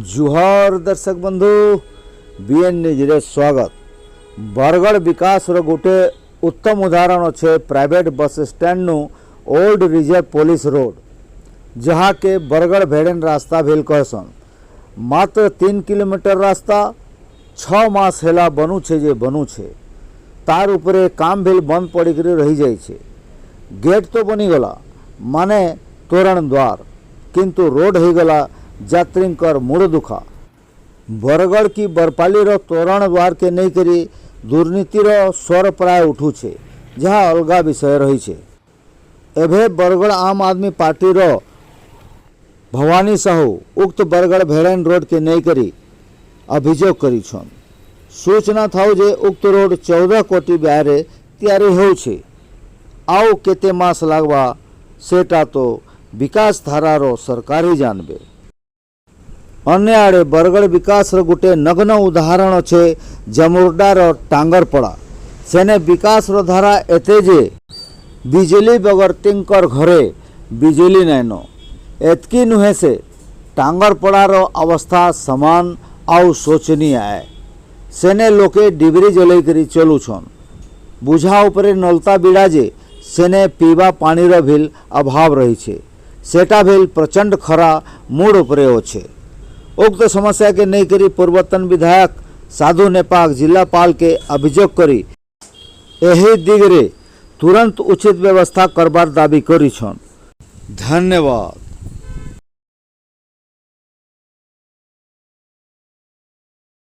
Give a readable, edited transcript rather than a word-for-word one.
जुहार दर्शक बंधु BN news रे स्वागत। बरगढ़ विकास रो गोटे उत्तम उदाहरण अच्छे प्राइवेट बस स्टैंड नु ओल्ड रिजर्व पुलिस रोड, जहाँ के बरगढ़ भेड़न रास्ता भेल कहसन। मात्र 3 किलोमीटर रास्ता 6 मास हेला बनू छे जे बनू छे, तार उपरे काम भेल बंद पड़ी रही जाय छे। गेट तो बनी गला माने तोरण द्वार, किंतु रोड हो गला यात्रींकर मूड दुखा। बरगढ़ की बरपाली रो तोरण द्वार के नहीं करी दुर्नीतिर स्वर प्राय उठू छे, जहाँ अलगा विषय रही छे। एभे बरगढ़ आम आदमी पार्टी रो भवानी साहू उक्त बरगढ़ भेड़न रोड के नहीं करी अभियोग करी छन। सूचना थाउ जे उक्त रोड 14 कोटी ब्यारे तैयारी हो छे। आओ केते मास लागवा सेटा तो विकास धारारो सरकार ही जानबे। अन्य आड़े बरगढ़ विकास गोटे नग्न उदाहरण अच्छे जमुरडार टांगरपड़ा। सेने विकास धारा एते जे बिजली बगर तिंकर घरे बिजली नैन। एतकी नुहे से टांगरपड़ार अवस्था समान आउ शोचनीय है। सेने लोके डिबरी जलई करी चलुछन। बुझा उपरे नलता बिड़ा जे सेने पीवा पानीर भेल अभाव रही छे। सेटा भेल प्रचंड खरा मूड उपरे अच्छे। उक्त समस्या के नहीं करी पूर्वतन विधायक साधु नेपाक जिलापाल के अभियोग करी एही दिगरे तुरंत उचित व्यवस्था करबार दाबी करी छन। धन्यवाद।